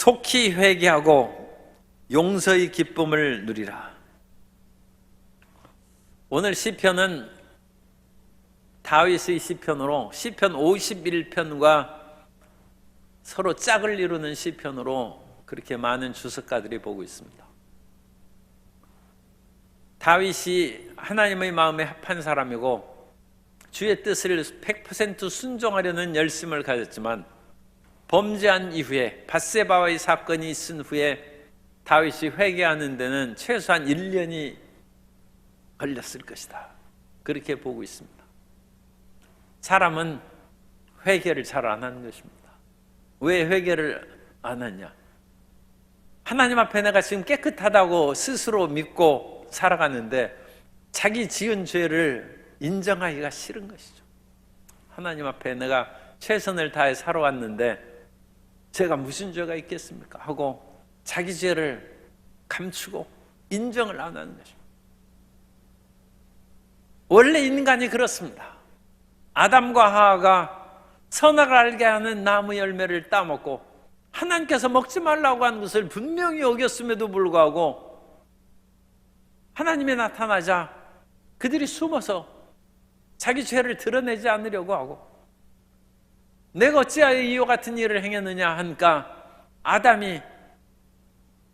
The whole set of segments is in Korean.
속히 회개하고 용서의 기쁨을 누리라. 오늘 시편은 다윗의 시편으로 시편 51편과 서로 짝을 이루는 시편으로 그렇게 많은 주석가들이 보고 있습니다. 다윗이 하나님의 마음에 합한 사람이고 주의 뜻을 100% 순종하려는 열심을 가졌지만 범죄한 이후에 밧세바와의 사건이 있은 후에 다윗이 회개하는 데는 최소한 1년이 걸렸을 것이다. 그렇게 보고 있습니다. 사람은 회개를 잘 안 하는 것입니다. 왜 회개를 안 하냐? 하나님 앞에 내가 지금 깨끗하다고 스스로 믿고 살아가는데 자기 지은 죄를 인정하기가 싫은 것이죠. 하나님 앞에 내가 최선을 다해 살아왔는데 제가 무슨 죄가 있겠습니까? 하고 자기 죄를 감추고 인정을 안 하는 것입니다. 원래 인간이 그렇습니다. 아담과 하와가 선악을 알게 하는 나무 열매를 따먹고 하나님께서 먹지 말라고 한 것을 분명히 어겼음에도 불구하고 하나님이 나타나자 그들이 숨어서 자기 죄를 드러내지 않으려고 하고 내가 어찌하여 이와 같은 일을 행했느냐 하니까 아담이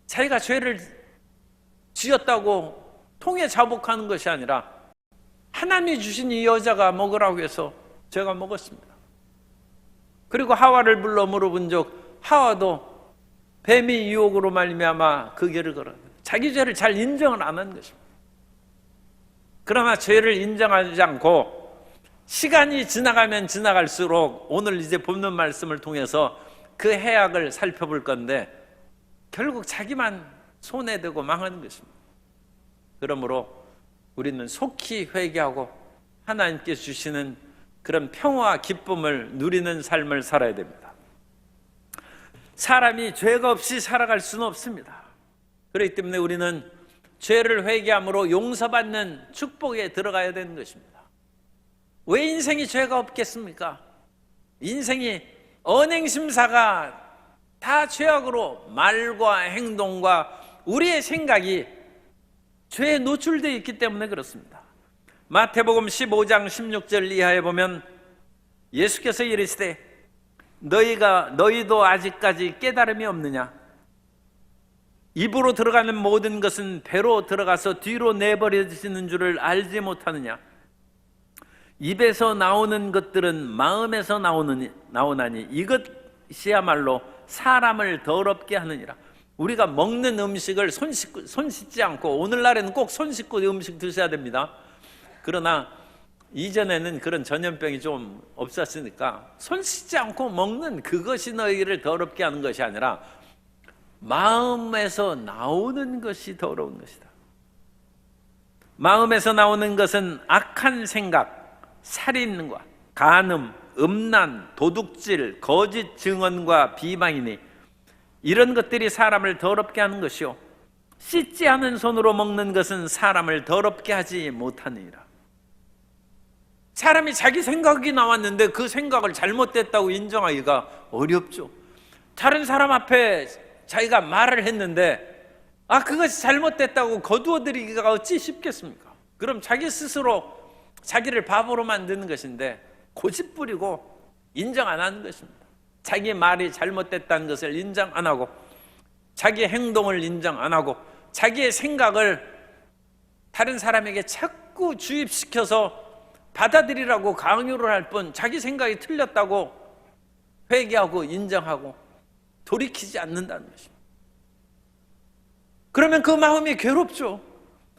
자기가 죄를 지었다고 통에 자복하는 것이 아니라 하나님이 주신 이 여자가 먹으라고 해서 제가 먹었습니다. 그리고 하와를 불러 물어본 적 하와도 뱀의 유혹으로 말미암아 그 길을 걸어 자기 죄를 잘 인정을 안 한 것입니다. 그러나 죄를 인정하지 않고 시간이 지나가면 지나갈수록 오늘 이제 본문 말씀을 통해서 그 해악을 살펴볼 건데 결국 자기만 손해되고 망하는 것입니다. 그러므로 우리는 속히 회개하고 하나님께 주시는 그런 평화와 기쁨을 누리는 삶을 살아야 됩니다. 사람이 죄가 없이 살아갈 수는 없습니다. 그렇기 때문에 우리는 죄를 회개함으로 용서받는 축복에 들어가야 되는 것입니다. 왜 인생이 죄가 없겠습니까? 인생이 언행심사가 다 죄악으로 말과 행동과 우리의 생각이 죄에 노출되어 있기 때문에 그렇습니다. 마태복음 15장 16절 이하에 보면 예수께서 이르시되 너희도 아직까지 깨달음이 없느냐? 입으로 들어가는 모든 것은 배로 들어가서 뒤로 내버려지는 줄을 알지 못하느냐? 입에서 나오는 것들은 마음에서 나오나니 이것이야말로 사람을 더럽게 하느니라. 우리가 먹는 음식을 손 씻지 않고 오늘날에는 꼭 손 씻고 음식 드셔야 됩니다. 그러나 이전에는 그런 전염병이 좀 없었으니까 손 씻지 않고 먹는 그것이 너희를 더럽게 하는 것이 아니라 마음에서 나오는 것이 더러운 것이다. 마음에서 나오는 것은 악한 생각, 살인과 간음, 음란, 도둑질, 거짓 증언과 비방이니 이런 것들이 사람을 더럽게 하는 것이요 씻지 않은 손으로 먹는 것은 사람을 더럽게 하지 못하느니라. 사람이 자기 생각이 나왔는데 그 생각을 잘못됐다고 인정하기가 어렵죠. 다른 사람 앞에 자기가 말을 했는데 그것이 잘못됐다고 거두어들이기가 어찌 쉽겠습니까? 그럼 자기 스스로 자기를 바보로 만드는 것인데 고집 부리고 인정 안 하는 것입니다. 자기 말이 잘못됐다는 것을 인정 안 하고 자기 행동을 인정 안 하고 자기의 생각을 다른 사람에게 자꾸 주입시켜서 받아들이라고 강요를 할 뿐 자기 생각이 틀렸다고 회개하고 인정하고 돌이키지 않는다는 것입니다. 그러면 그 마음이 괴롭죠.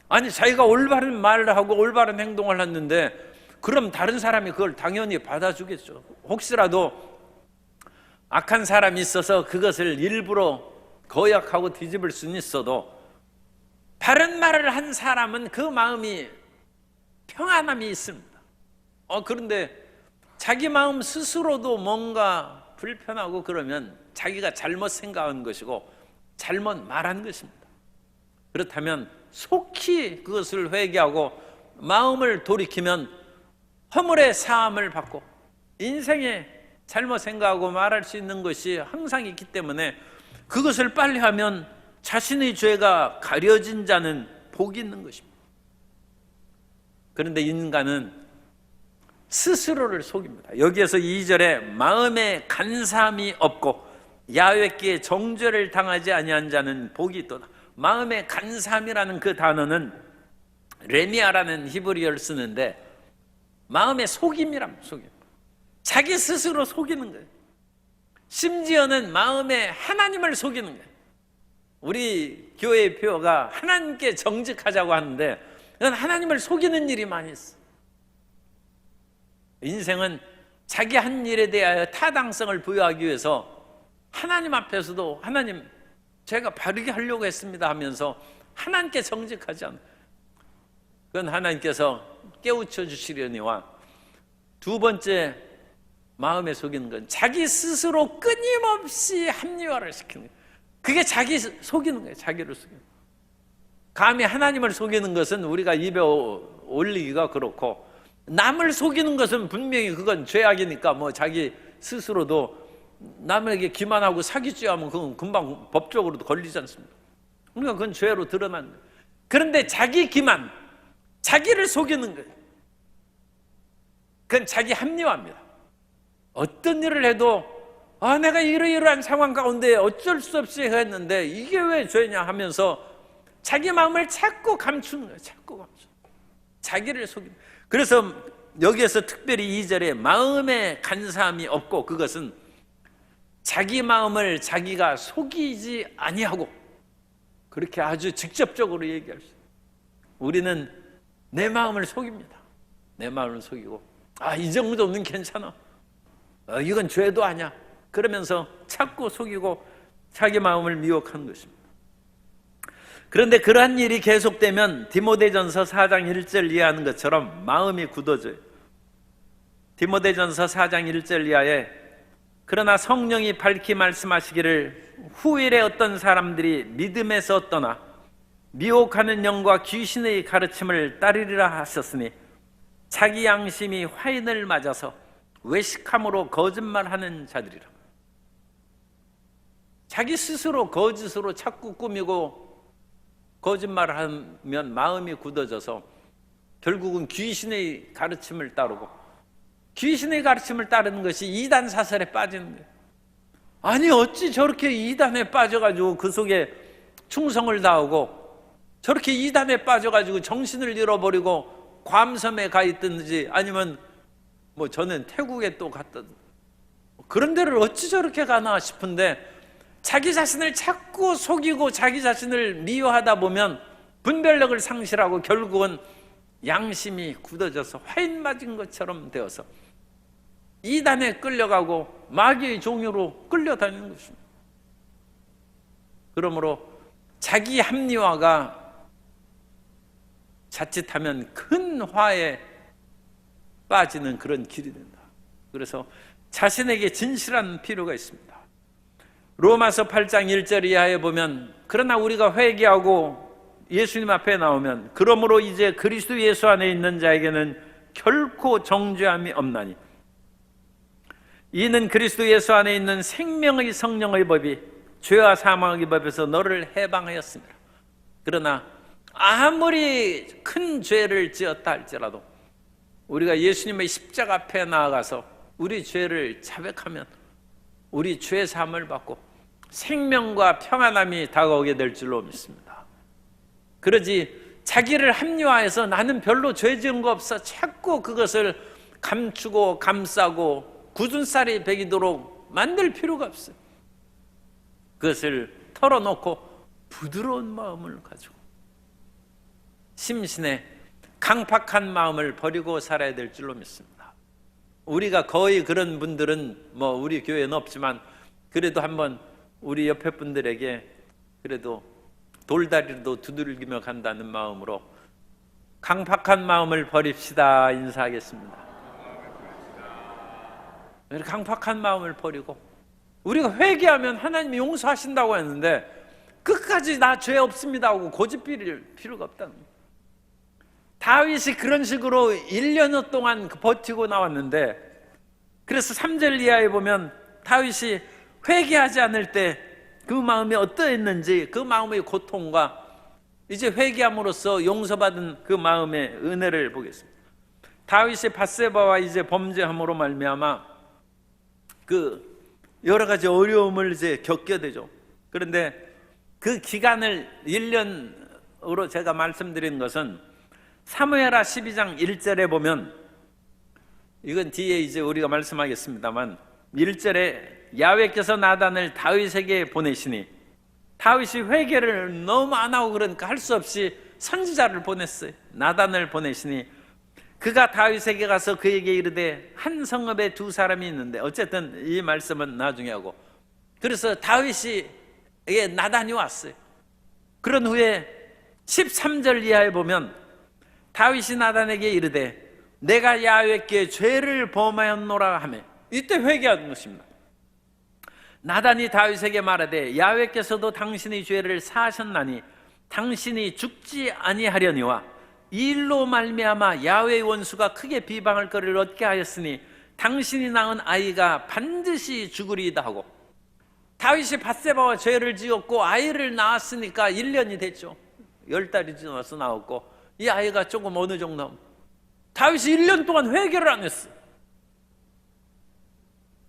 아니 자기가 올바른 말을 하고 올바른 행동을 했는데 그럼 다른 사람이 그걸 당연히 받아주겠죠. 혹시라도 악한 사람이 있어서 그것을 일부러 거역하고 뒤집을 수는 있어도 바른 말을 한 사람은 그 마음이 평안함이 있습니다. 그런데 자기 마음 스스로도 뭔가 불편하고 그러면 자기가 잘못 생각한 것이고 잘못 말한 것입니다. 그렇다면 속히 그것을 회개하고 마음을 돌이키면 허물의 사함을 받고 인생에 잘못 생각하고 말할 수 있는 것이 항상 있기 때문에 그것을 빨리 하면 자신의 죄가 가려진 자는 복이 있는 것입니다. 그런데 인간은 스스로를 속입니다. 여기에서 2절에 마음에 간사함이 없고 야훼께 정죄를 당하지 아니한 자는 복이 있도다. 마음에 간사함이라는 그 단어는 레미아라는 히브리어를 쓰는데 마음의 속임이랍니다. 속임. 자기 스스로 속이는 거예요. 심지어는 마음에 하나님을 속이는 거예요. 우리 교회의 표어가 하나님께 정직하자고 하는데 그건 하나님을 속이는 일이 많이 있어. 인생은 자기 한 일에 대하여 타당성을 부여하기 위해서 하나님 앞에서도 하나님 제가 바르게 하려고 했습니다 하면서 하나님께 정직하지 않아요. 그건 하나님께서 깨우쳐 주시려니와 두 번째 마음에 속이는 건 자기 스스로 끊임없이 합리화를 시키는 거예요. 그게 자기 속이는 거예요. 자기를 속이는 거예요. 감히 하나님을 속이는 것은 우리가 입에 올리기가 그렇고 남을 속이는 것은 분명히 그건 죄악이니까 뭐 자기 스스로도 남에게 기만하고 사기죄하면 그건 금방 법적으로도 걸리지 않습니다. 그러니까 그건 죄로 드러나는 거예요. 그런데 자기 기만, 자기를 속이는 거예요. 그건 자기 합리화입니다. 어떤 일을 해도 내가 이러이러한 상황 가운데 어쩔 수 없이 했는데 이게 왜 죄냐 하면서 자기 마음을 자꾸 감추는 거예요. 자꾸 감추는 거예요. 자기를 속이는 거예요. 그래서 여기에서 특별히 2절에 마음에 간사함이 없고 그것은 자기 마음을 자기가 속이지 아니하고 그렇게 아주 직접적으로 얘기할 수 있어요. 우리는 내 마음을 속입니다. 내 마음을 속이고 이 정도는 괜찮아. 이건 죄도 아니야. 그러면서 자꾸 속이고 자기 마음을 미혹하는 것입니다. 그런데 그러한 일이 계속되면 디모데전서 4장 1절 이하하는 것처럼 마음이 굳어져요. 디모데전서 4장 1절 이하에 그러나 성령이 밝히 말씀하시기를 후일에 어떤 사람들이 믿음에서 떠나 미혹하는 영과 귀신의 가르침을 따르리라 하셨으니 자기 양심이 화인을 맞아서 외식함으로 거짓말하는 자들이라. 자기 스스로 거짓으로 자꾸 꾸미고 거짓말을 하면 마음이 굳어져서 결국은 귀신의 가르침을 따르고 귀신의 가르침을 따르는 것이 이단 사설에 빠지는 거예요. 아니 어찌 저렇게 이단에 빠져가지고 그 속에 충성을 다하고 저렇게 이단에 빠져가지고 정신을 잃어버리고 괌섬에 가 있든지 아니면 뭐 저는 태국에 또 갔다 그런 데를 어찌 저렇게 가나 싶은데 자기 자신을 자꾸 속이고 자기 자신을 미워하다 보면 분별력을 상실하고 결국은 양심이 굳어져서 화인 맞은 것처럼 되어서 이단에 끌려가고 마귀의 종류로 끌려다니는 것입니다. 그러므로 자기 합리화가 자칫하면 큰 화에 빠지는 그런 길이 된다. 그래서 자신에게 진실한 필요가 있습니다. 로마서 8장 1절 이하에 보면 그러나 우리가 회개하고 예수님 앞에 나오면 그러므로 이제 그리스도 예수 안에 있는 자에게는 결코 정죄함이 없나니 이는 그리스도 예수 안에 있는 생명의 성령의 법이 죄와 사망의 법에서 너를 해방하였습니다. 그러나 아무리 큰 죄를 지었다 할지라도 우리가 예수님의 십자가 앞에 나아가서 우리 죄를 자백하면 우리 죄 사함을 받고 생명과 평안함이 다가오게 될 줄로 믿습니다. 그러지 자기를 합리화해서 나는 별로 죄 지은 거 없어 자꾸 그것을 감추고 감싸고 굳은 쌀이 배기도록 만들 필요가 없어요. 그것을 털어놓고 부드러운 마음을 가지고 심신의 강팍한 마음을 버리고 살아야 될 줄로 믿습니다. 우리가 거의 그런 분들은 뭐 우리 교회는 없지만 그래도 한번 우리 옆에 분들에게 그래도 돌다리도 두들기며 간다는 마음으로 강팍한 마음을 버립시다 인사하겠습니다. 강팍한 마음을 버리고 우리가 회개하면 하나님이 용서하신다고 했는데 끝까지 나 죄 없습니다 하고 고집 부릴 필요가 없다는 거예요. 다윗이 그런 식으로 1년여 동안 버티고 나왔는데 그래서 3절 이하에 보면 다윗이 회개하지 않을 때 그 마음이 어떠했는지, 그 마음의 고통과 이제 회개함으로써 용서받은 그 마음의 은혜를 보겠습니다. 다윗이 밧세바와 이제 범죄함으로 말미암아 그 여러 가지 어려움을 이제 겪게 되죠. 그런데 그 기간을 1년으로 제가 말씀드린 것은 사무엘하 12장 1절에 보면, 이건 뒤에 이제 우리가 말씀하겠습니다만, 1절에 야훼께서 나단을 다윗에게 보내시니, 다윗이 회개를 너무 안 하고 그러니까 할 수 없이 선지자를 보냈어요. 나단을 보내시니 그가 다윗에게 가서 그에게 이르되, 한 성읍에 두 사람이 있는데, 어쨌든 이 말씀은 나중에 하고, 그래서 다윗에게 나단이 왔어요. 그런 후에 13절 이하에 보면 다윗이 나단에게 이르되, 내가 야훼께 죄를 범하였노라 하며, 이때 회개하는 것입니다. 나단이 다윗에게 말하되, 야훼께서도 당신의 죄를 사하셨나니 당신이 죽지 아니하려니와 이 일로 말미암아 야훼의 원수가 크게 비방할 거리를 얻게 하였으니 당신이 낳은 아이가 반드시 죽으리이다 하고, 다윗이 밧세바와 죄를 지었고 아이를 낳았으니까 1년이 됐죠. 10달이 지나서 나왔고, 이 아이가 조금 어느 정도, 다윗이 1년 동안 회개를 안 했어.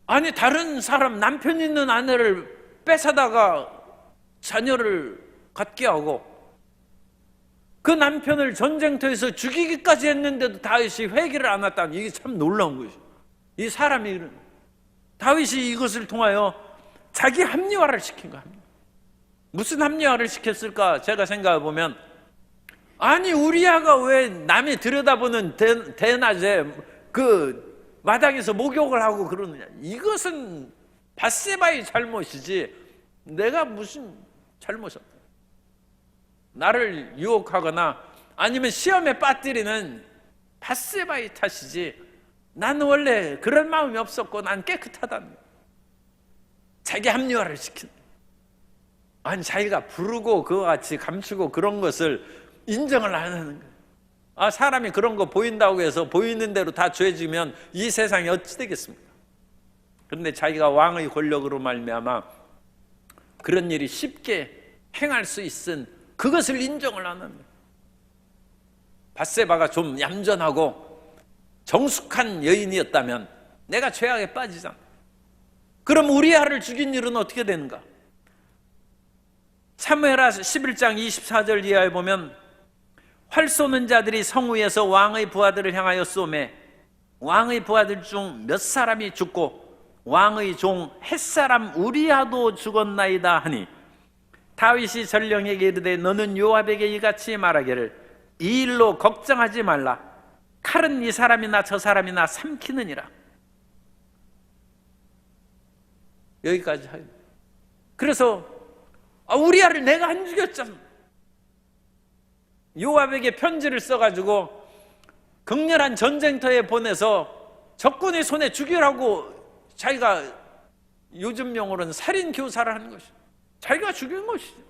아니, 다른 사람, 남편 있는 아내를 뺏어다가 자녀를 갖게 하고 그 남편을 전쟁터에서 죽이기까지 했는데도 다윗이 회개를 안 했다니, 이게 참 놀라운 것이죠. 이 사람이, 다윗이 이것을 통하여 자기 합리화를 시킨 거야. 무슨 합리화를 시켰을까? 제가 생각해 보면, 아니, 우리아가 왜 남이 들여다보는 대낮에 그 마당에서 목욕을 하고 그러느냐, 이것은 밧세바의 잘못이지 내가 무슨 잘못이야. 나를 유혹하거나 아니면 시험에 빠뜨리는 밧세바의 탓이지 나는 원래 그런 마음이 없었고 난 깨끗하다는 거야. 자기 합리화를 시킨, 아니 자기가 부르고 그와 같이 감추고 그런 것을 인정을 안 하는 거야. 아, 사람이 그런 거 보인다고 해서 보이는 대로 다 죄지면 이 세상이 어찌 되겠습니까? 그런데 자기가 왕의 권력으로 말미암아 그런 일이 쉽게 행할 수 있은 그것을 인정을 안 합니다. 밧세바가 좀 얌전하고 정숙한 여인이었다면 내가 죄악에 빠지잖아. 그럼 우리아를 죽인 일은 어떻게 되는가? 사무엘하 11장 24절 이하에 보면, 활 쏘는 자들이 성위에서 왕의 부하들을 향하여 쏘매 왕의 부하들 중 몇 사람이 죽고 왕의 종 햇사람 우리아도 죽었나이다 하니, 다윗이 전령에게 이르되, 너는 요압에게 이같이 말하기를, 이 일로 걱정하지 말라. 칼은 이 사람이나 저 사람이나 삼키느니라. 여기까지 하요. 그래서 우리아를 내가 안 죽였잖아. 요압에게 편지를 써가지고 극렬한 전쟁터에 보내서 적군의 손에 죽이라고, 자기가 요즘 용어로는 살인 교사를 하는 것이죠. 자기가 죽인 것이죠.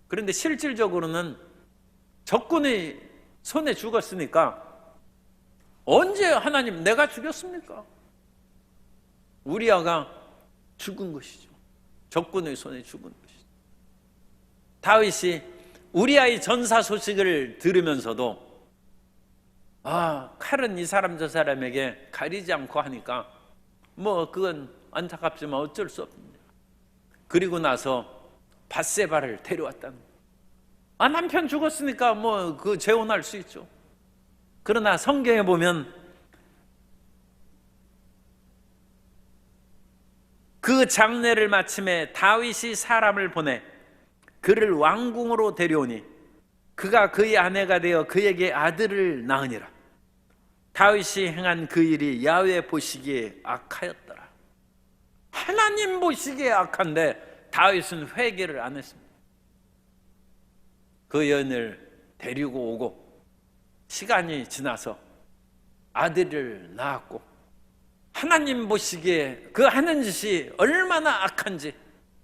그런데 실질적으로는 적군의 손에 죽었으니까 언제 하나님 내가 죽였습니까? 우리아가 죽은 것이죠. 적군의 손에 죽은 것이죠. 다윗이 우리아의 전사 소식을 들으면서도, 아, 칼은 이 사람 저 사람에게 가리지 않고 하니까 뭐 그건 안타깝지만 어쩔 수 없습니다. 그리고 나서 밧세바를 데려왔다는 거예요. 아, 남편 죽었으니까 뭐 그 재혼할 수 있죠. 그러나 성경에 보면 그 장례를 마침에 다윗이 사람을 보내 그를 왕궁으로 데려오니 그가 그의 아내가 되어 그에게 아들을 낳으니라. 다윗이 행한 그 일이 야훼 보시기에 악하였더라. 하나님 보시기에 악한데 다윗은 회개를 안 했습니다. 그 여인을 데리고 오고 시간이 지나서 아들을 낳았고, 하나님 보시기에 그 하는 짓이 얼마나 악한지,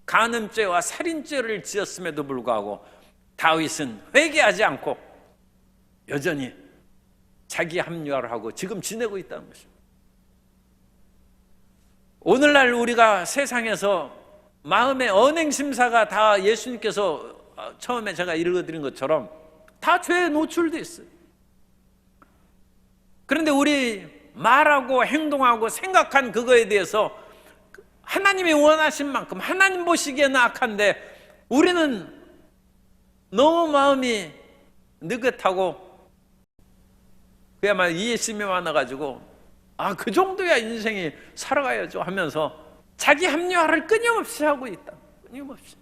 간음죄와 살인죄를 지었음에도 불구하고 다윗은 회개하지 않고 여전히 자기 합리화를 하고 지금 지내고 있다는 것입니다. 오늘날 우리가 세상에서 마음의 언행심사가 다 예수님께서 처음에 제가 읽어드린 것처럼 다 죄에 노출되어 있어요. 그런데 우리 말하고 행동하고 생각한 그거에 대해서 하나님이 원하신 만큼 하나님 보시기에는 악한데 우리는 너무 마음이 느긋하고 그야말로 이해심이 많아가지고 그 정도야 인생이 살아가야죠 하면서 자기 합리화를 끊임없이 하고 있다. 끊임없이.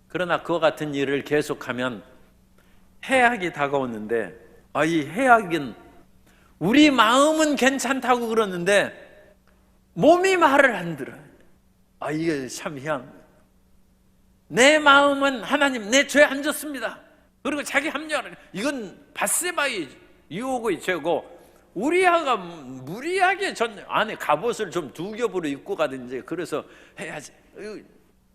그러나 그와 같은 일을 계속하면 해악이 다가오는데 이 해악은 우리 마음은 괜찮다고 그러는데 몸이 말을 안 들어요. 이게 참 희한한 거예요. 내 마음은 하나님 내 죄 안 졌습니다. 그리고 자기 합리화를, 이건 밧세바의 유혹의 죄고 우리아가 무리하게 전 안에 갑옷을 좀 두 겹으로 입고 가든지 그래서 해야지.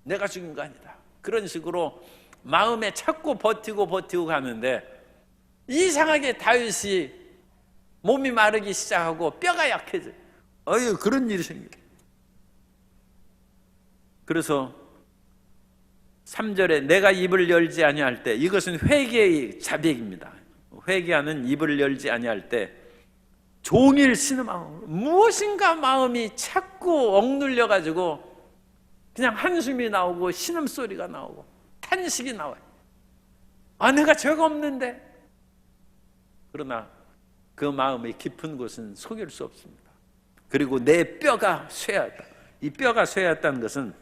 내가 죽인 거 아니다. 그런 식으로 마음에 찾고 버티고 가는데 이상하게 다윗이 몸이 마르기 시작하고 뼈가 약해져. 그런 일이 생겨요. 그래서 3절에 내가 입을 열지 아니할 때, 이것은 회개의 자백입니다. 회개하는 입을 열지 아니할 때 종일 신음하고 무엇인가 마음이 자꾸 억눌려 가지고 그냥 한숨이 나오고 신음소리가 나오고 탄식이 나와요. 내가 죄가 없는데. 그러나 그 마음의 깊은 곳은 속일 수 없습니다. 그리고 내 뼈가 쇠하다. 이 뼈가 쇠하다는 것은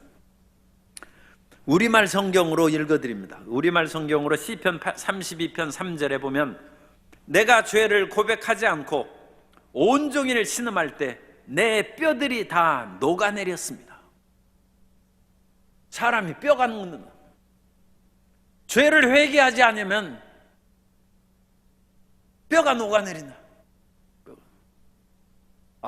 우리말 성경으로 읽어드립니다. 우리말 성경으로 시편 32편 3절에 보면 내가 죄를 고백하지 않고 온종일 신음할 때 내 뼈들이 다 녹아내렸습니다. 사람이 뼈가 녹는다. 죄를 회개하지 않으면 뼈가 녹아내린다.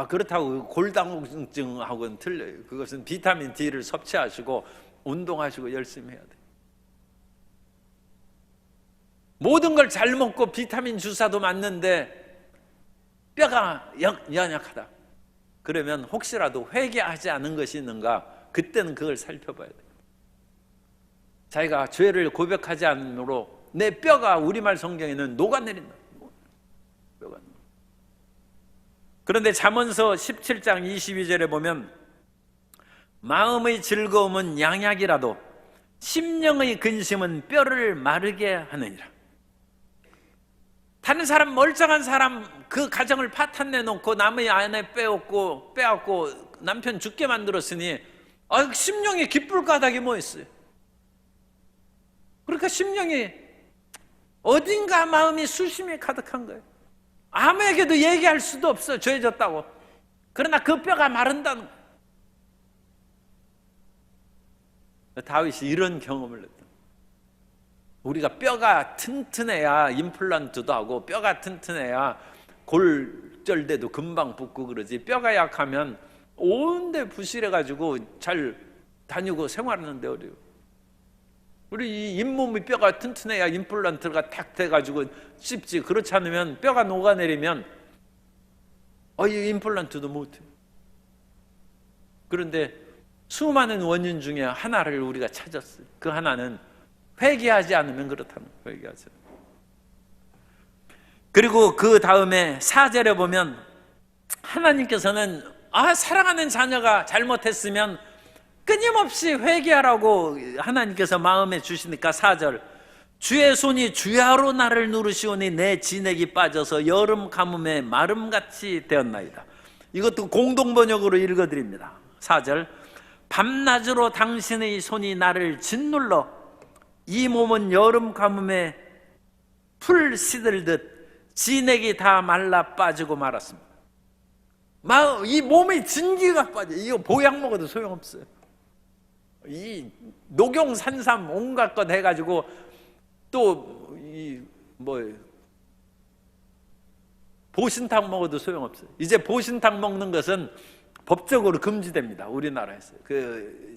그렇다고 골다공증하고는 틀려요. 그것은 비타민 D를 섭취하시고 운동하시고 열심히 해야 돼요. 모든 걸 잘 먹고 비타민 주사도 맞는데 뼈가 연약하다. 그러면 혹시라도 회개하지 않은 것이 있는가? 그때는 그걸 살펴봐야 돼요. 자기가 죄를 고백하지 않으므로 내 뼈가 우리말 성경에는 녹아내린다. 그런데 잠언서 17장 22절에 보면 마음의 즐거움은 양약이라도 심령의 근심은 뼈를 마르게 하느니라. 다른 사람, 멀쩡한 사람 그 가정을 파탄내 놓고 남의 아내 빼앗고 남편 죽게 만들었으니 심령이 기쁠 까닭이 뭐 있어요? 그러니까 심령이 어딘가 마음이 수심이 가득한 거예요. 아무에게도 얘기할 수도 없어, 죄 졌다고. 그러나 그 뼈가 마른다는 거예요. 다윗이 이런 경험을 했다. 우리가 뼈가 튼튼해야 임플란트도 하고 뼈가 튼튼해야 골절대도 금방 붓고 그러지, 뼈가 약하면 온데 부실해가지고 잘 다니고 생활하는데 어려워. 우리 이 잇몸의 뼈가 튼튼해야 임플란트가 탁 돼가지고 씹지. 그렇지 않으면 뼈가 녹아내리면 이 임플란트도 못해. 그런데 수많은 원인 중에 하나를 우리가 찾았어요. 그 하나는 회개하지 않으면 그렇다는 거예요. 회개하지 않으면. 그리고 그 다음에 4절에 보면 하나님께서는 사랑하는 자녀가 잘못했으면 끊임없이 회개하라고 하나님께서 마음에 주시니까 4절 주의 손이 주야로 나를 누르시오니 내 진액이 빠져서 여름 가뭄에 마름같이 되었나이다. 이것도 공동번역으로 읽어드립니다. 4절 밤낮으로 당신의 손이 나를 짓눌러 이 몸은 여름 가뭄에 풀 시들듯 진액이 다 말라 빠지고 말았습니다. 이 몸의 진기가 빠져. 이거 보약 먹어도 소용없어요. 이 녹용 산삼 온갖 것 해가지고 또 보신탕 먹어도 소용없어요. 이제 보신탕 먹는 것은 법적으로 금지됩니다. 우리나라에서.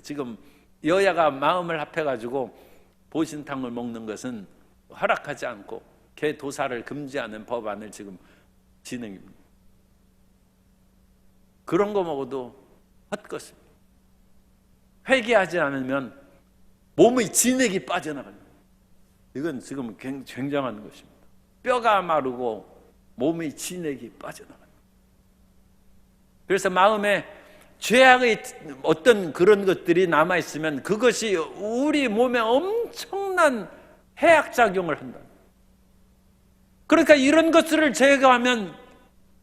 지금 여야가 마음을 합해가지고 보신탕을 먹는 것은 허락하지 않고 개 도살을 금지하는 법안을 지금 진행입니다. 그런 거 먹어도 헛것입니다. 회개하지 않으면 몸의 진액이 빠져나가는 거예요. 이건 지금 굉장한 것입니다. 뼈가 마르고 몸의 진액이 빠져나가는 거예요. 그래서 마음에 죄악의 어떤 그런 것들이 남아있으면 그것이 우리 몸에 엄청난 해악작용을 한다. 그러니까 이런 것들을 제거하면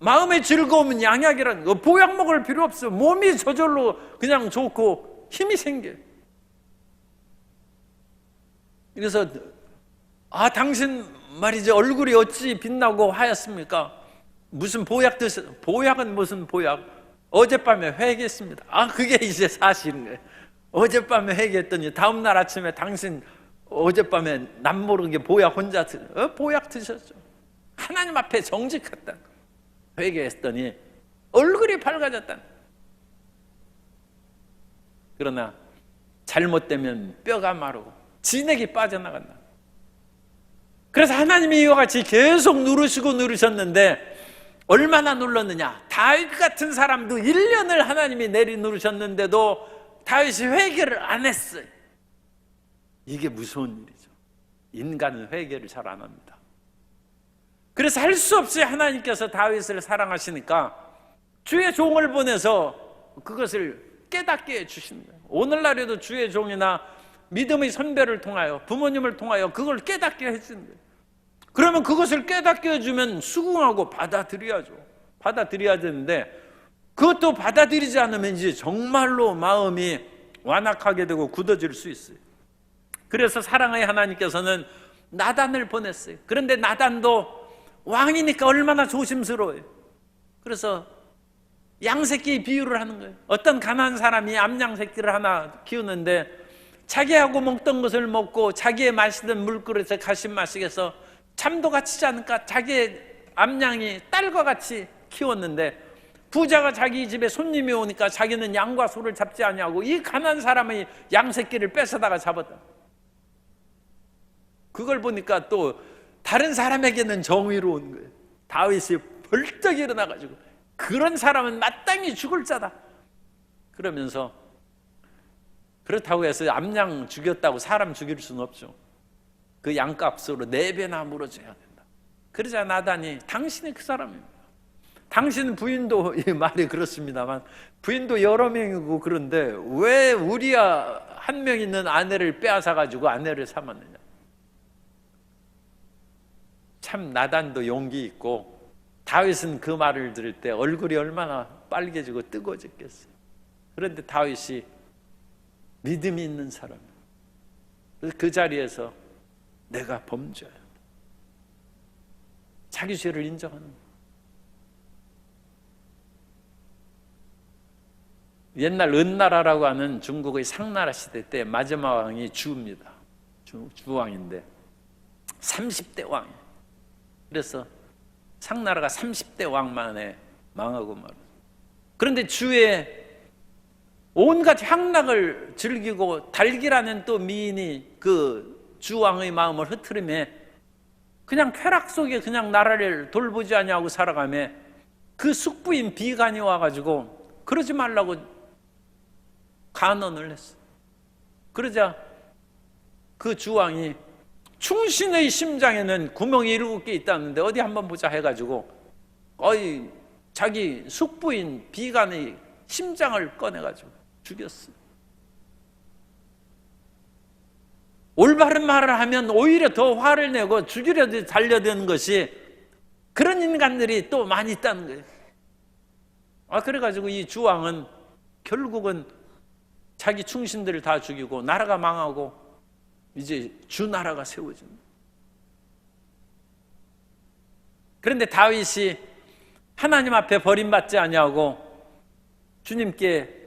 마음의 즐거움은 양약이라는 거. 보약 먹을 필요 없어. 몸이 저절로 그냥 좋고 힘이 생겨요. 그래서 당신 말이지 얼굴이 어찌 빛나고 하얗습니까? 무슨 보약 드세요? 보약은 무슨 보약? 어젯밤에 회개했습니다. 그게 이제 사실인 거예요. 어젯밤에 회개했더니 다음날 아침에 당신 어젯밤에 남모르게 보약 혼자 보약 드셨죠. 하나님 앞에 정직했다. 회개했더니 얼굴이 밝아졌다. 그러나 잘못되면 뼈가 마르고 진액이 빠져나간다. 그래서 하나님이 이와 같이 계속 누르셨는데 얼마나 눌렀느냐. 다윗 같은 사람도 1년을 하나님이 내리 누르셨는데도 다윗이 회개를 안 했어요. 이게 무서운 일이죠. 인간은 회개를 잘 안 합니다. 그래서 할 수 없이 하나님께서 다윗을 사랑하시니까 주의 종을 보내서 그것을 깨닫게 해주시는 거예요. 오늘날에도 주의 종이나 믿음의 선배를 통하여 부모님을 통하여 그걸 깨닫게 해주는 거예요. 그러면 그것을 깨닫게 해주면 수긍하고 받아들여야죠. 받아들여야 되는데 그것도 받아들이지 않으면 이제 정말로 마음이 완악하게 되고 굳어질 수 있어요. 그래서 사랑의 하나님께서는 나단을 보냈어요. 그런데 나단도 왕이니까 얼마나 조심스러워요. 그래서 양새끼 비유를 하는 거예요. 어떤 가난한 사람이 암양새끼를 하나 키우는데 자기하고 먹던 것을 먹고 자기의 마시던 물그릇에 가심 마시겠어 잠도 치지 않을까? 자기의 암양이 딸과 같이 키웠는데 부자가 자기 집에 손님이 오니까 자기는 양과 소를 잡지 아니하고 이 가난한 사람의 양새끼를 뺏어다가 잡았다. 그걸 보니까 또 다른 사람에게는 정의로운 거예요. 다윗이 벌떡 일어나가지고 그런 사람은 마땅히 죽을 자다. 그러면서 그렇다고 해서 암양 죽였다고 사람 죽일 수는 없죠. 그 양값으로 4배나 물어줘야 된다. 그러자 나단이 당신이 그 사람입니다. 당신 부인도 이 말이 그렇습니다만 부인도 여러 명이고 그런데 왜 우리야 한 명 있는 아내를 빼앗아가지고 아내를 삼았느냐. 참 나단도 용기 있고 다윗은 그 말을 들을 때 얼굴이 얼마나 빨개지고 뜨거워졌겠어요. 그런데 다윗이 믿음이 있는 사람이에요. 그래서 그 자리에서 내가 범죄야. 자기 죄를 인정하는 거예요. 옛날 은나라라고 하는 중국의 상나라 시대 때 마지막 왕이 주입니다. 주왕인데 30대 왕이에요. 그래서 상나라가 30대 왕 만에 망하고 말이에요. 그런데 주의 온갖 향락을 즐기고 달기라는 또 미인이 그 주왕의 마음을 흐트리며 그냥 쾌락 속에 그냥 나라를 돌보지 아니하고 살아가며 그 숙부인 비간이 와가지고 그러지 말라고 간언을 했어. 그러자 그 주왕이 충신의 심장에는 구멍이 7개 있다는데 어디 한번 보자 해가지고 자기 숙부인 비간의 심장을 꺼내가지고 죽였어. 올바른 말을 하면 오히려 더 화를 내고 죽이려 달려드는 것이 그런 인간들이 또 많이 있다는 거예요. 그래가지고 이 주왕은 결국은 자기 충신들을 다 죽이고 나라가 망하고 이제 주나라가 세워집니다. 그런데 다윗이 하나님 앞에 버림받지 아니하고 주님께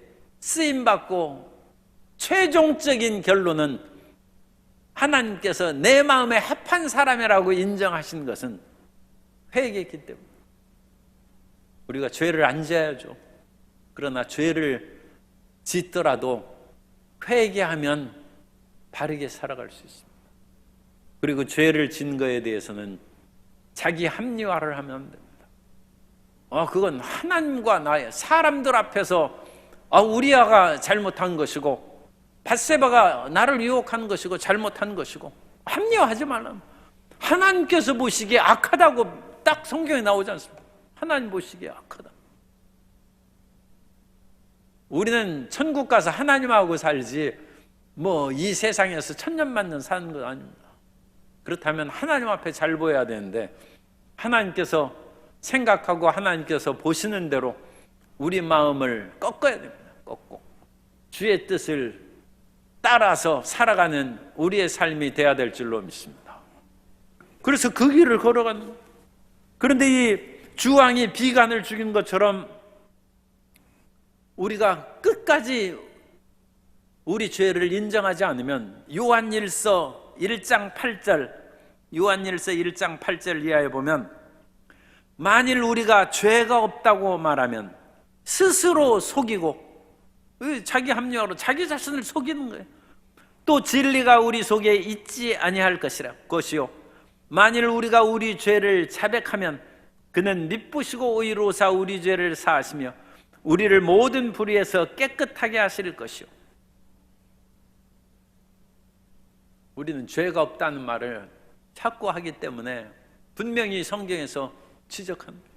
쓰임받고 최종적인 결론은 하나님께서 내 마음에 합한 사람이라고 인정하신 것은 회개했기 때문에 우리가 죄를 안 지어야죠. 그러나 죄를 짓더라도 회개하면 바르게 살아갈 수 있습니다. 그리고 죄를 진 거에 대해서는 자기 합리화를 하면 됩니다. 그건 하나님과 나의 사람들 앞에서 우리아가 잘못한 것이고 밧세바가 나를 유혹한 것이고 잘못한 것이고 합리화하지 말라. 하나님께서 보시기에 악하다고 딱 성경에 나오지 않습니까? 하나님 보시기에 악하다. 우리는 천국 가서 하나님하고 살지 이 세상에서 천년만년 사는 건 아닙니다. 그렇다면 하나님 앞에 잘 보여야 되는데 하나님께서 생각하고 하나님께서 보시는 대로 우리 마음을 꺾어야 됩니다. 꺾고 주의 뜻을 따라서 살아가는 우리의 삶이 돼야 될 줄로 믿습니다. 그래서 그 길을 걸어가는 거예요. 그런데 이 주왕이 비간을 죽인 것처럼 우리가 끝까지 우리 죄를 인정하지 않으면 요한일서 1장 8절 이하에 보면 만일 우리가 죄가 없다고 말하면 스스로 속이고 자기 합리화로 자기 자신을 속이는 거예요. 또 진리가 우리 속에 있지 아니할 것이요 만일 우리가 우리 죄를 자백하면 그는 미쁘시고 의로우사 우리 죄를 사하시며 우리를 모든 불의에서 깨끗하게 하실 것이요. 우리는 죄가 없다는 말을 자꾸 하기 때문에 분명히 성경에서 지적합니다.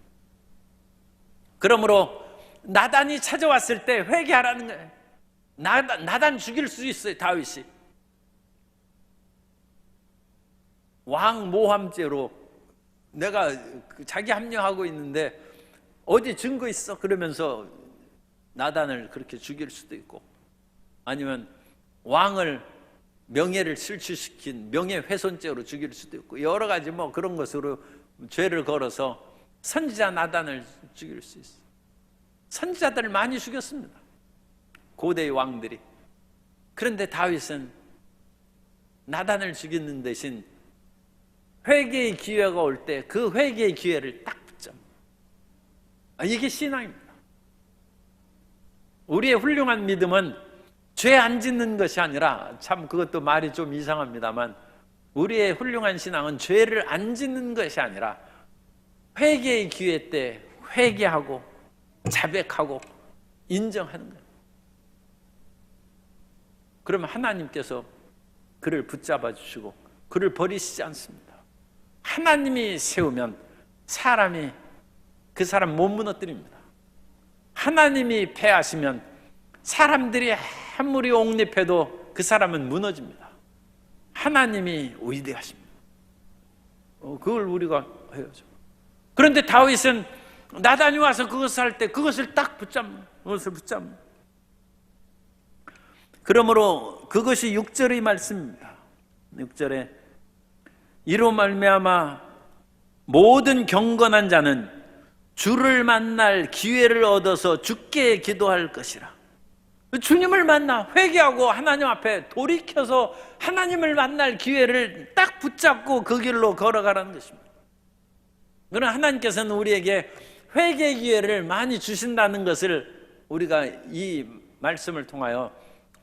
그러므로 나단이 찾아왔을 때 회개하라는 거예요. 나단 죽일 수 있어요. 다윗이 왕 모함죄로 내가 자기 합리화하고 있는데 어디 증거 있어? 그러면서 나단을 그렇게 죽일 수도 있고 아니면 왕을 명예를 실추시킨 명예훼손죄로 죽일 수도 있고 여러 가지 그런 것으로 죄를 걸어서 선지자 나단을 죽일 수 있어요. 선지자들을 많이 죽였습니다. 고대의 왕들이. 그런데 다윗은 나단을 죽이는 대신 회개의 기회가 올 때 그 회개의 기회를 딱 붙잡니다. 이게 신앙입니다. 우리의 훌륭한 믿음은 죄 안 짓는 것이 아니라 참 그것도 말이 좀 이상합니다만 우리의 훌륭한 신앙은 죄를 안 짓는 것이 아니라 회개의 기회 때 회개하고 자백하고 인정하는 거예요. 그러면 하나님께서 그를 붙잡아 주시고 그를 버리시지 않습니다. 하나님이 세우면 사람이 그 사람 못 무너뜨립니다. 하나님이 패하시면 사람들이 아무리 옹립해도 그 사람은 무너집니다. 하나님이 위대하십니다. 그걸 우리가 해야죠. 그런데 다윗은 나단이 와서 그것을 할 때 그것을 딱 붙잡는, 그것을 붙잡는. 그러므로 그것이 6절의 말씀입니다. 6절에 이로 말미암아 모든 경건한 자는 주를 만날 기회를 얻어서 주께 기도할 것이라. 주님을 만나 회개하고 하나님 앞에 돌이켜서 하나님을 만날 기회를 딱 붙잡고 그 길로 걸어가라는 것입니다. 그러나 하나님께서는 우리에게 회개 기회를 많이 주신다는 것을 우리가 이 말씀을 통하여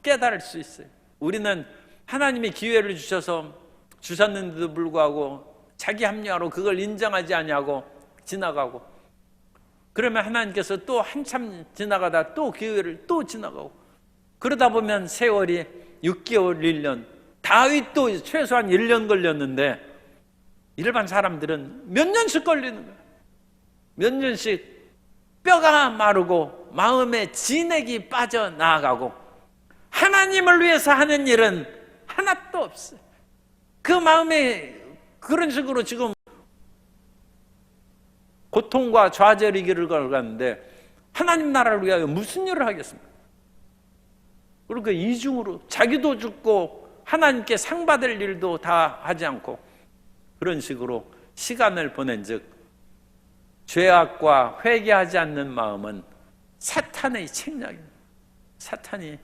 깨달을 수 있어요. 우리는 하나님이 기회를 주셨는데도 불구하고 자기 합리화로 그걸 인정하지 아니하고 지나가고, 그러면 하나님께서 또 한참 지나가다 또 기회를 또 지나가고, 그러다 보면 세월이 6개월, 1년, 다윗도 최소한 1년 걸렸는데 일반 사람들은 몇 년씩 걸리는 거예요. 몇 년씩 뼈가 마르고 마음에 진액이 빠져나가고 하나님을 위해서 하는 일은 하나도 없어요. 그 마음에 그런 식으로 지금 고통과 좌절의 길을 걸어갔는데 하나님 나라를 위하여 무슨 일을 하겠습니까? 그러니까 이중으로 자기도 죽고 하나님께 상 받을 일도 다 하지 않고 그런 식으로 시간을 보낸 즉 죄악과 회개하지 않는 마음은 사탄의 책략입니다. 사탄이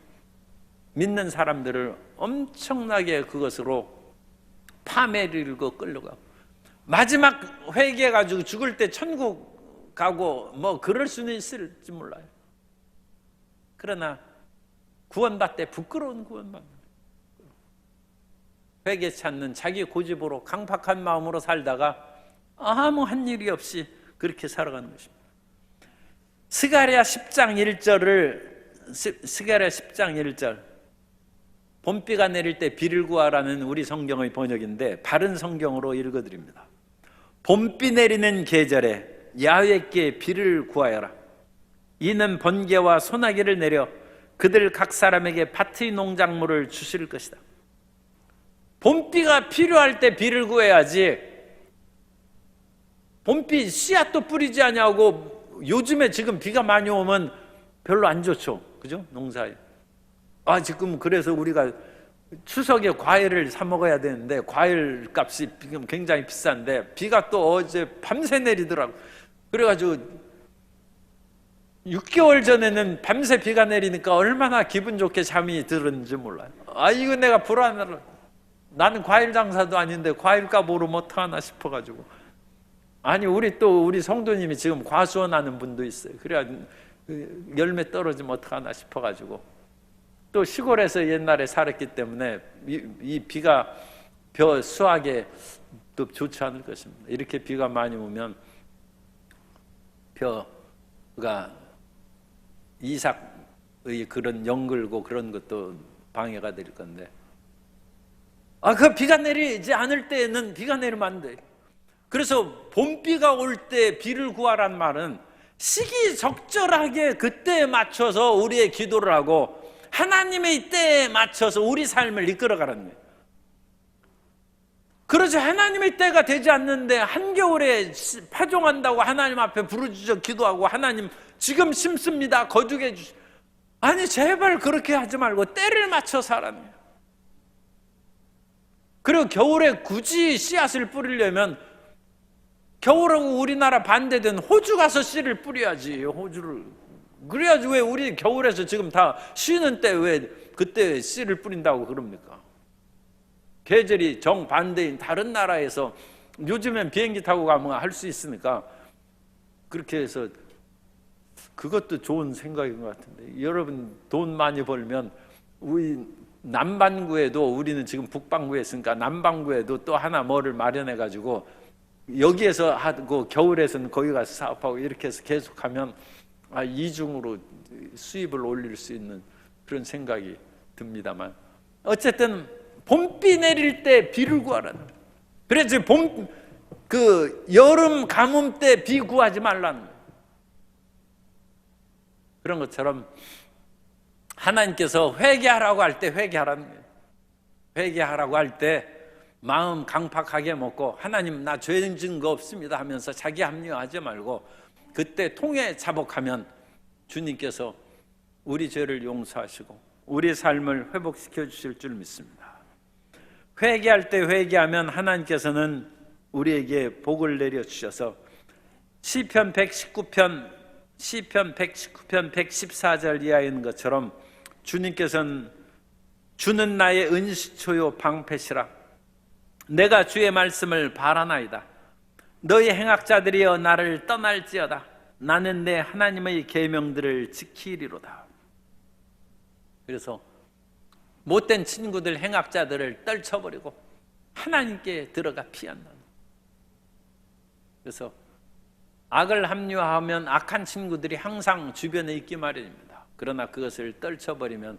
믿는 사람들을 엄청나게 그것으로 파멸이고 끌려가고 마지막 회개해가지고 죽을 때 천국 가고 뭐 그럴 수는 있을지 몰라요. 그러나 구원받되 부끄러운 구원받는, 회개치 않는 자기 고집으로 강팍한 마음으로 살다가 아무 한 일이 없이 그렇게 살아가는 것입니다. 스가랴 10장 1절을 스가랴 10장 1절 봄비가 내릴 때 비를 구하라는 우리 성경의 번역인데 바른 성경으로 읽어드립니다. 봄비 내리는 계절에 야훼께 비를 구하여라. 이는 번개와 소나기를 내려 그들 각 사람에게 밭의 농작물을 주실 것이다. 봄비가 필요할 때 비를 구해야지. 봄비 씨앗도 뿌리지 않냐고. 요즘에 지금 비가 많이 오면 별로 안 좋죠, 그죠? 농사에. 지금 그래서 우리가 추석에 과일을 사 먹어야 되는데 과일 값이 지금 굉장히 비싼데 비가 또 어제 밤새 내리더라고. 그래가지고 6개월 전에는 밤새 비가 내리니까 얼마나 기분 좋게 잠이 들었는지 몰라요. 이거 내가 불안하라. 나는 과일 장사도 아닌데 과일값 오르면 어떡하나 싶어가지고. 우리 성도님이 지금 과수원하는 분도 있어요. 그래야 열매 떨어지면 어떡하나 싶어가지고. 또 시골에서 옛날에 살았기 때문에 이 비가 벼 수확에 또 좋지 않을 것입니다. 이렇게 비가 많이 오면 벼가 이삭의 그런 연글고 그런 것도 방해가 될 건데, 그 비가 내리지 않을 때에는 비가 내리면 안 돼. 그래서 봄비가 올 때 비를 구하란 말은 시기적절하게 그때에 맞춰서 우리의 기도를 하고 하나님의 때에 맞춰서 우리 삶을 이끌어가라는 거예요. 그러지 하나님의 때가 되지 않는데 한겨울에 파종한다고 하나님 앞에 부르짖어 기도하고 하나님 지금 심습니다 거두게 해주시. 제발 그렇게 하지 말고 때를 맞춰 살라는 거예요. 그리고 겨울에 굳이 씨앗을 뿌리려면 겨울하고 우리나라 반대된 호주 가서 씨를 뿌려야지. 호주를 그래야지. 왜 우리 겨울에서 지금 다 쉬는 때 왜 그때 씨를 뿌린다고 그럽니까? 계절이 정반대인 다른 나라에서 요즘엔 비행기 타고 가면 할 수 있으니까 그렇게 해서 그것도 좋은 생각인 것 같은데, 여러분 돈 많이 벌면 우리 남반구에도, 우리는 지금 북반구에 있으니까 남반구에도 또 하나 뭐를 마련해 가지고 여기에서 하고 겨울에서는 거기 가서 사업하고 이렇게 해서 계속하면 이중으로 수입을 올릴 수 있는 그런 생각이 듭니다만, 어쨌든 봄비 내릴 때 비를 구하라는 거예요. 그래서 여름 가뭄 때 비 구하지 말라는 거예요. 그런 것처럼 하나님께서 회개하라고 할 때 회개하라는 거예요. 회개하라고 할 때 마음 강팍하게 먹고 하나님 나 죄 지은 거 없습니다 하면서 자기 합리화하지 말고 그때 통해 자복하면 주님께서 우리 죄를 용서하시고 우리 삶을 회복시켜 주실 줄 믿습니다. 회개할 때 회개하면 하나님께서는 우리에게 복을 내려주셔서 시편 119편 114절 이하에 있는 것처럼 주님께서는 주는 나의 은시초요 방패시라. 내가 주의 말씀을 바라나이다. 너희 행악자들이여 나를 떠날지어다. 나는 내 하나님의 계명들을 지키리로다. 그래서 못된 친구들 행악자들을 떨쳐버리고 하나님께 들어가 피한다. 그래서 악을 합리화하면 악한 친구들이 항상 주변에 있기 마련입니다. 그러나 그것을 떨쳐버리면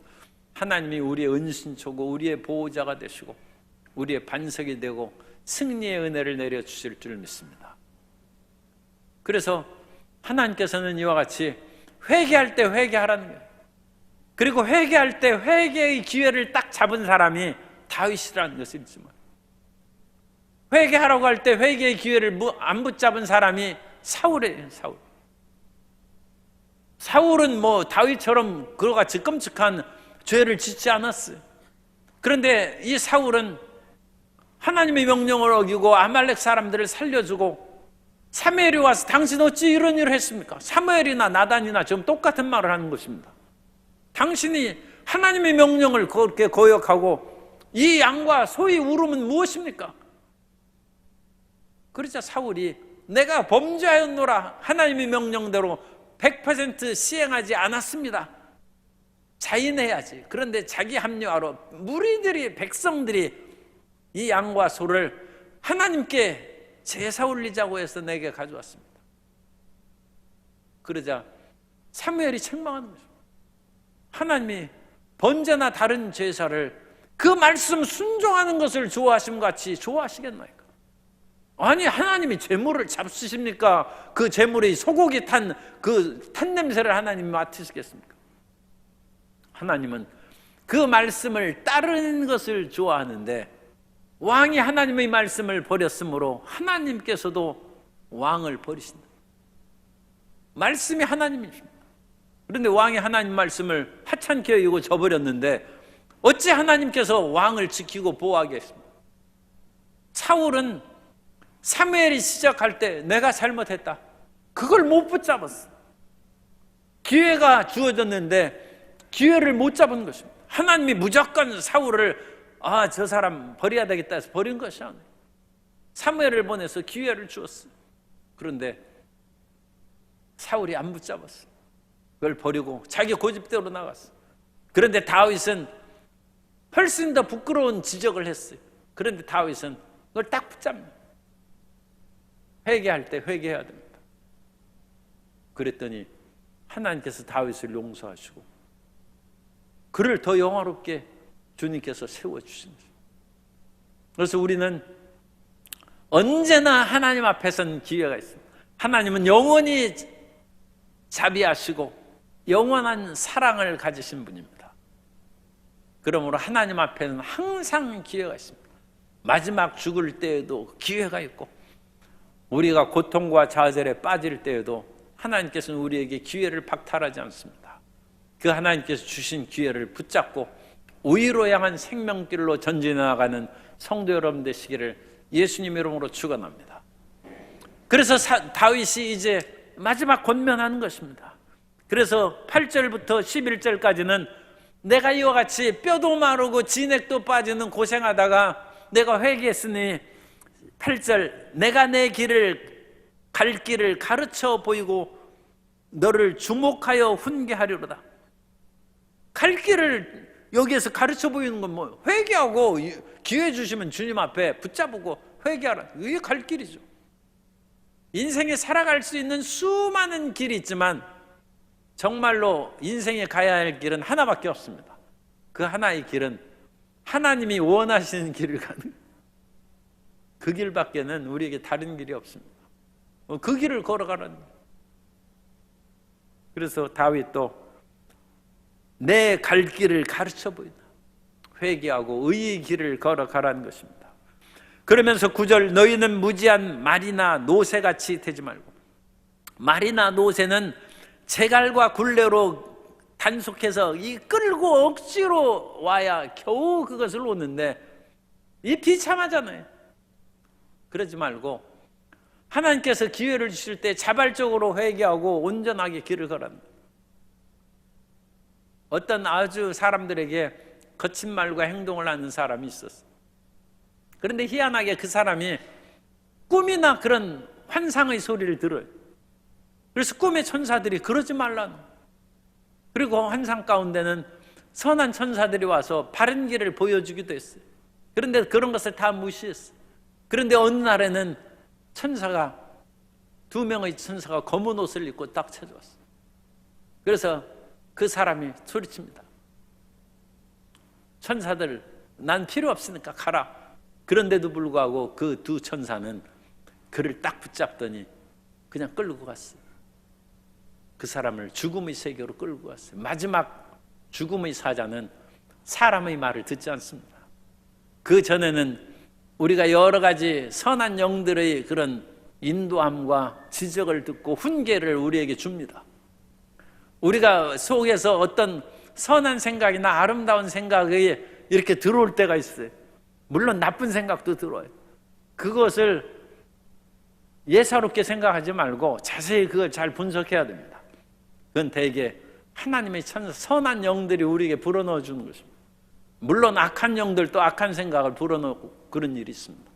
하나님이 우리의 은신초고 우리의 보호자가 되시고 우리의 반석이 되고 승리의 은혜를 내려주실 줄 믿습니다. 그래서 하나님께서는 이와 같이 회개할 때 회개하라는 거예요. 그리고 회개할 때 회개의 기회를 딱 잡은 사람이 다윗이라는 것을 잊지 마세요. 회개하라고 할 때 회개의 기회를 안 붙잡은 사람이 사울이에요. 사울은 다윗처럼 그와 같이 끔찍한 죄를 짓지 않았어요. 그런데 이 사울은 하나님의 명령을 어기고 아말렉 사람들을 살려주고 사무엘이 와서 당신 어찌 이런 일을 했습니까? 사무엘이나 나단이나 지금 똑같은 말을 하는 것입니다. 당신이 하나님의 명령을 그렇게 거역하고 이 양과 소의 울음은 무엇입니까? 그러자 사울이 내가 범죄하였노라. 하나님의 명령대로 100% 시행하지 않았습니다. 자인해야지. 그런데 자기 합리화로 무리들이, 백성들이 이 양과 소를 하나님께 제사 올리자고 해서 내게 가져왔습니다. 그러자 사무엘이 책망하는 거죠. 하나님이 번제나 다른 제사를 그 말씀 순종하는 것을 좋아하심 같이 좋아하시겠나이까? 아니, 하나님이 제물을 잡수십니까? 그 제물이 소고기 탄 그 탄냄새를 하나님이 맡으시겠습니까? 하나님은 그 말씀을 따르는 것을 좋아하는데 왕이 하나님의 말씀을 버렸으므로 하나님께서도 왕을 버리신다. 말씀이 하나님이십니다. 그런데 왕이 하나님 말씀을 하찮게 여기고 저버렸는데 어찌 하나님께서 왕을 지키고 보호하게 했습니까? 사울은 사무엘이 시작할 때 내가 잘못했다, 그걸 못 붙잡았어. 기회가 주어졌는데 기회를 못 잡은 것입니다. 하나님이 무조건 사울을 저 사람 버려야 되겠다 해서 버린 것이 아니에요. 사무엘을 보내서 기회를 주었어요. 그런데 사울이 안 붙잡았어. 그걸 버리고 자기 고집대로 나갔어. 그런데 다윗은 훨씬 더 부끄러운 지적을 했어요. 그런데 다윗은 그걸 딱 붙잡니다. 회개할 때 회개해야 됩니다. 그랬더니 하나님께서 다윗을 용서하시고 그를 더 영화롭게 주님께서 세워주신 거죠. 그래서 우리는 언제나 하나님 앞에서는 기회가 있습니다. 하나님은 영원히 자비하시고 영원한 사랑을 가지신 분입니다. 그러므로 하나님 앞에는 항상 기회가 있습니다. 마지막 죽을 때에도 기회가 있고 우리가 고통과 좌절에 빠질 때에도 하나님께서는 우리에게 기회를 박탈하지 않습니다. 그 하나님께서 주신 기회를 붙잡고 의로 향한 생명길로 전진해 나가는 성도 여러분 되시기를 예수님 이름으로 축원합니다. 그래서 다윗이 이제 마지막 권면하는 것입니다. 그래서 8절부터 11절까지는 내가 이와 같이 뼈도 마르고 진액도 빠지는 고생하다가 내가 회개했으니 8절 내가 내 길을 갈 길을 가르쳐 보이고 너를 주목하여 훈계하리로다. 갈 길을 여기에서 가르쳐 보이는 건 뭐예요? 회개하고 기회 주시면 주님 앞에 붙잡고 회개하라. 이게 갈 길이죠. 인생에 살아갈 수 있는 수많은 길이 있지만 정말로 인생에 가야 할 길은 하나밖에 없습니다. 그 하나의 길은 하나님이 원하시는 길을 가는 그 길밖에는 우리에게 다른 길이 없습니다. 그 길을 걸어가라는 거예요. 그래서 다윗도 내 갈 길을 가르쳐 보인다. 회개하고 의의 길을 걸어가라는 것입니다. 그러면서 9절 너희는 무지한 말이나 노새같이 되지 말고, 말이나 노새는 제갈과 굴레로 단속해서 이 끌고 억지로 와야 겨우 그것을 놓는데 이 비참하잖아요. 그러지 말고 하나님께서 기회를 주실 때 자발적으로 회개하고 온전하게 길을 걸었다. 어떤 아주 사람들에게 거친 말과 행동을 하는 사람이 있었어요. 그런데 희한하게 그 사람이 꿈이나 그런 환상의 소리를 들어요. 그래서 꿈의 천사들이 그러지 말라는, 그리고 환상 가운데는 선한 천사들이 와서 바른 길을 보여주기도 했어요. 그런데 그런 것을 다 무시했어요. 그런데 어느 날에는 천사가, 2명의 천사가 검은 옷을 입고 딱 찾아왔어요. 그래서 그 사람이 소리칩니다. 천사들 난 필요 없으니까 가라. 그런데도 불구하고 그 2 천사는 그를 딱 붙잡더니 그냥 끌고 갔어요. 그 사람을 죽음의 세계로 끌고 갔어요. 마지막 죽음의 사자는 사람의 말을 듣지 않습니다. 그 전에는 우리가 여러 가지 선한 영들의 그런 인도함과 지적을 듣고 훈계를 우리에게 줍니다. 우리가 속에서 어떤 선한 생각이나 아름다운 생각이 이렇게 들어올 때가 있어요. 물론 나쁜 생각도 들어요. 그것을 예사롭게 생각하지 말고 자세히 그걸 잘 분석해야 됩니다. 그건 대개 하나님의 선한 영들이 우리에게 불어넣어 주는 것입니다. 물론 악한 영들도 악한 생각을 불어넣고 그런 일이 있습니다.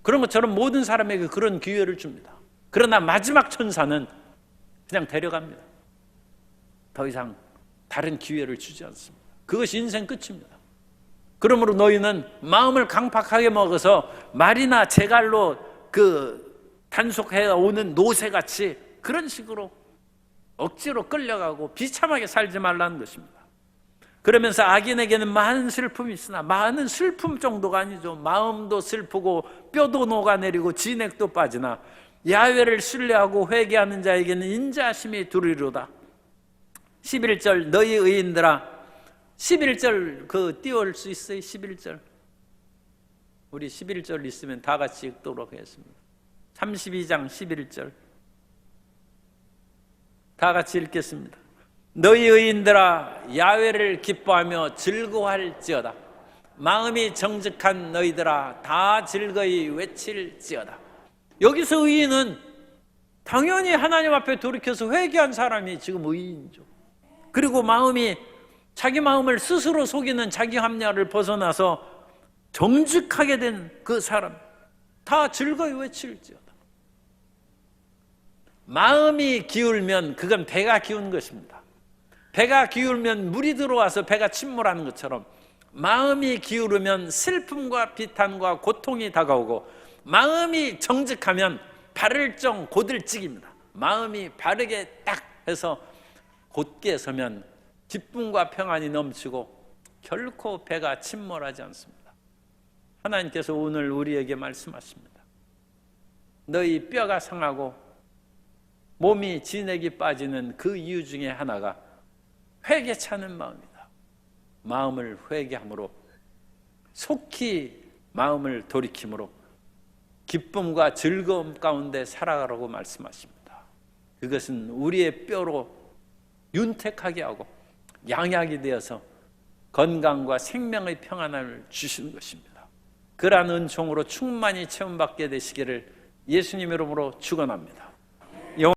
그런 것처럼 모든 사람에게 그런 기회를 줍니다. 그러나 마지막 천사는 그냥 데려갑니다. 더 이상 다른 기회를 주지 않습니다. 그것이 인생 끝입니다. 그러므로 너희는 마음을 강팍하게 먹어서 말이나 제갈로 그 단속해 오는 노새같이 그런 식으로 억지로 끌려가고 비참하게 살지 말라는 것입니다. 그러면서 악인에게는 많은 슬픔이 있으나 많은 슬픔 정도가 아니죠. 마음도 슬프고 뼈도 녹아내리고 진액도 빠지나 야훼를 신뢰하고 회개하는 자에게는 인자하심이 두리로다. 11절 너희 의인들아, 11절 띄울 수 있어요? 11절 우리 11절 있으면 다 같이 읽도록 하겠습니다. 32장 11절 다 같이 읽겠습니다. 너희 의인들아 야훼를 기뻐하며 즐거워할지어다. 마음이 정직한 너희들아 다 즐거이 외칠지어다. 여기서 의인은 당연히 하나님 앞에 돌이켜서 회개한 사람이 지금 의인이죠. 그리고 자기 마음을 스스로 속이는 자기 합리화를 벗어나서 정직하게 된 그 사람 다 즐거이 외칠지어다. 마음이 기울면 그건 배가 기운 것입니다. 배가 기울면 물이 들어와서 배가 침몰하는 것처럼 마음이 기울으면 슬픔과 비탄과 고통이 다가오고 마음이 정직하면 바를 정 곧을찍입니다. 마음이 바르게 딱 해서 곧게 서면 기쁨과 평안이 넘치고 결코 배가 침몰하지 않습니다. 하나님께서 오늘 우리에게 말씀하십니다. 너희 뼈가 상하고 몸이 진액이 빠지는 그 이유 중에 하나가 회개차는 마음이다. 마음을 회개함으로 속히 마음을 돌이킴으로 기쁨과 즐거움 가운데 살아가라고 말씀하십니다. 그것은 우리의 뼈로 윤택하게 하고 양약이 되어서 건강과 생명의 평안을 주시는 것입니다. 그러한 은총으로 충만히 체험받게 되시기를 예수님 이름으로 축원합니다.